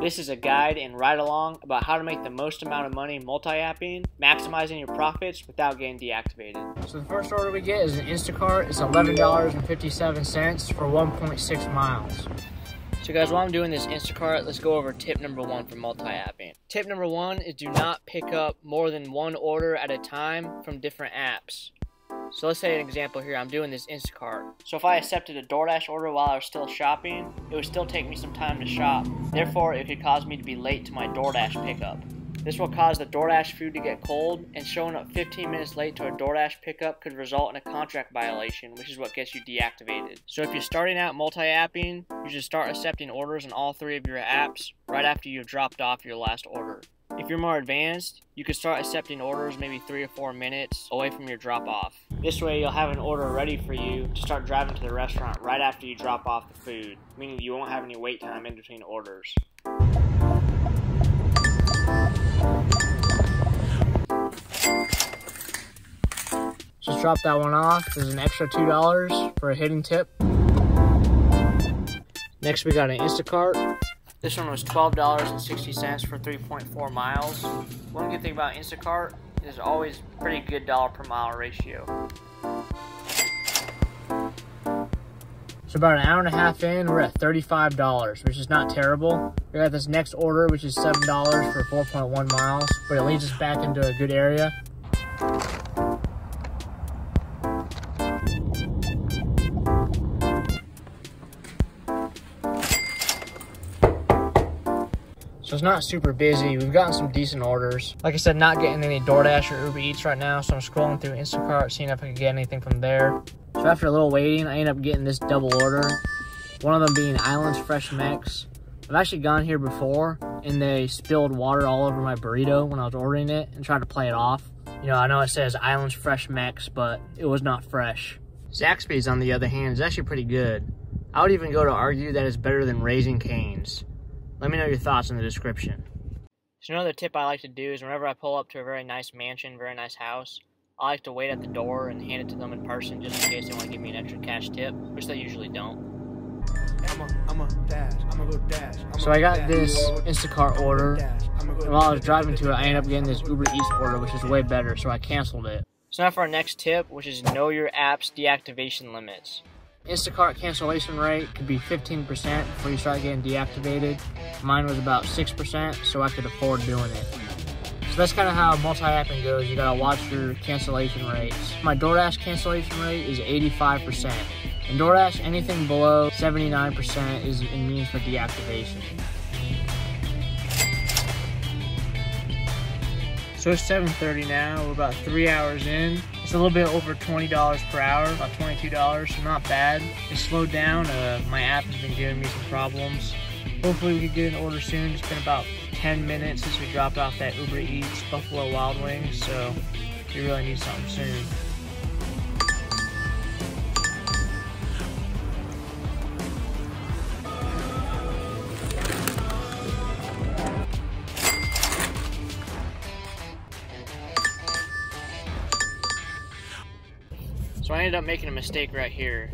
This is a guide and ride-along about how to make the most amount of money multi-apping, maximizing your profits without getting deactivated. So the first order we get is an Instacart. It's $11.57 for 1.6 miles. So guys, while I'm doing this Instacart, let's go over tip number 1 for multi-apping. Tip number 1 is do not pick up more than one order at a time from different apps. So let's say an example here, I'm doing this Instacart. So if I accepted a Doordash order while I was still shopping, it would still take me some time to shop. Therefore, it could cause me to be late to my Doordash pickup. This will cause the Doordash food to get cold, and showing up 15 minutes late to a Doordash pickup could result in a contract violation, which is what gets you deactivated. So if you're starting out multi-apping, you should start accepting orders on all 3 of your apps right after you've dropped off your last order. If you're more advanced, you could start accepting orders maybe 3 or 4 minutes away from your drop-off. This way you'll have an order ready for you to start driving to the restaurant right after you drop off the food, meaning you won't have any wait time in between orders. Just drop that one off. There's an extra $2 for a hidden tip. Next we got an Instacart. This one was $12.60 for 3.4 miles. One good thing about Instacart is always pretty good dollar per mile ratio. So about an hour and a half in, we're at $35, which is not terrible. We got this next order, which is $7 for 4.1 miles, but it leads us back into a good area. So it's not super busy. We've gotten some decent orders. Like I said, not getting any DoorDash or Uber Eats right now, so I'm scrolling through Instacart, seeing if I can get anything from there. So after a little waiting, I ended up getting this double order. One of them being Island's Fresh Mex. I've actually gone here before, and they spilled water all over my burrito when I was ordering it and tried to play it off. You know, I know it says Island's Fresh Mex, but it was not fresh. Zaxby's, on the other hand, is actually pretty good. I would even go to argue that it's better than Raising Cane's. Let me know your thoughts in the description. So another tip I like to do is whenever I pull up to a very nice mansion, very nice house, I like to wait at the door and hand it to them in person just in case they want to give me an extra cash tip, which they usually don't. So I got this Instacart order, and while I was driving to it, I ended up getting this Uber Eats order, which is way better, so I canceled it. So now for our next tip, which is know your app's deactivation limits. Instacart cancellation rate could be 15% before you start getting deactivated. Mine was about 6%, so I could afford doing it. So that's kind of how multi-apping goes. You gotta watch your cancellation rates. My Doordash cancellation rate is 85%. In Doordash, anything below 79% is in means for deactivation. So it's 7:30 now, we're about 3 hours in. It's a little bit over $20 per hour, about $22, so not bad. It's slowed down, my app has been giving me some problems. Hopefully we can get an order soon. It's been about 10 minutes since we dropped off that Uber Eats Buffalo Wild Wings, so we really need something soon. So I ended up making a mistake right here.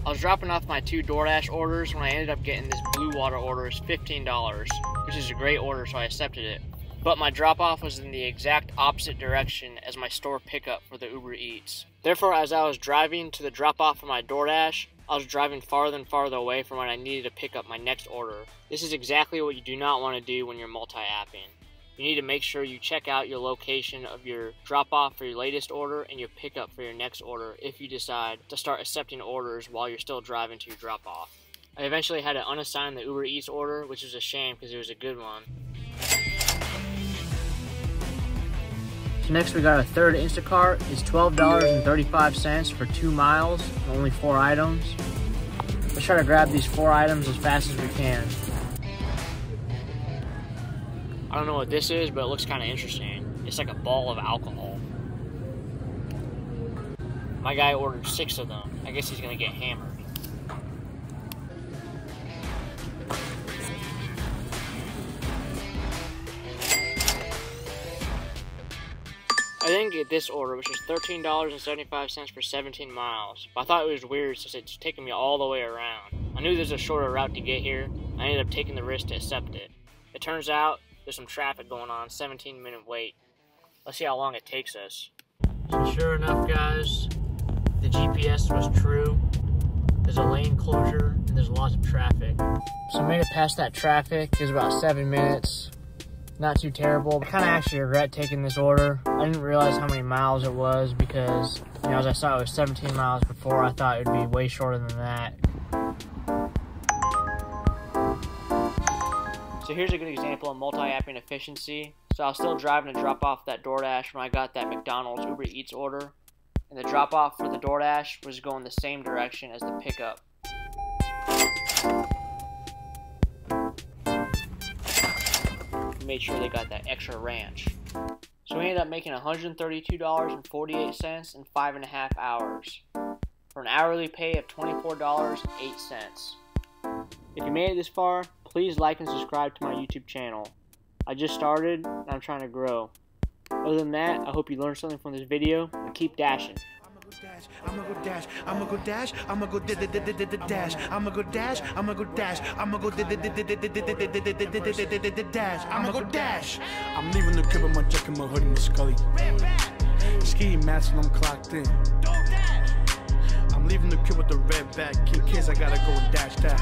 I was dropping off my 2 Doordash orders when I ended up getting this Blue Water order. It's $15, which is a great order, so I accepted it. But my drop off was in the exact opposite direction as my store pickup for the Uber Eats. Therefore, as I was driving to the drop off for my Doordash, I was driving farther and farther away from when I needed to pick up my next order. This is exactly what you do not want to do when you're multi-apping. You need to make sure you check out your location of your drop-off for your latest order and your pickup for your next order if you decide to start accepting orders while you're still driving to your drop-off. I eventually had to unassign the Uber Eats order, which was a shame because it was a good one. So next we got a third Instacart. It's $12.35 for 2 miles and only 4 items. Let's try to grab these 4 items as fast as we can. I don't know what this is, but it looks kind of interesting. It's like a ball of alcohol. My guy ordered 6 of them. I guess he's gonna get hammered. I didn't get this order, which is $13.75 for 17 miles. But I thought it was weird since it's taking me all the way around. I knew there's a shorter route to get here. I ended up taking the risk to accept it. It turns out there's some traffic going on, 17-minute wait. Let's see how long it takes us. So sure enough, guys, the GPS was true. There's a lane closure and there's lots of traffic. So I made it past that traffic. It was about 7 minutes. Not too terrible. I kind of actually regret taking this order. I didn't realize how many miles it was because, you know, as I saw it was 17 miles before, I thought it would be way shorter than that. So here's a good example of multi-apping efficiency. So I was still driving to drop off that Doordash when I got that McDonald's Uber Eats order. And the drop off for the Doordash was going the same direction as the pickup. Made sure they got that extra ranch. So we ended up making $132.48 in 5.5 hours for an hourly pay of $24.08. If you made it this far, please like and subscribe to my YouTube channel. I just started and I'm trying to grow. Other than that, I hope you learned something from this video and keep dashing. I'ma go dash, I'ma go dash, I'ma go dash, I'ma go dash, I'ma go dash, I'ma go dash, I'ma go dash. I'm leaving the crib with my jacket, my hoodie, my scully. Ski mask when I'm clocked in. I'm leaving the crib with the red back in case I gotta go and dash that.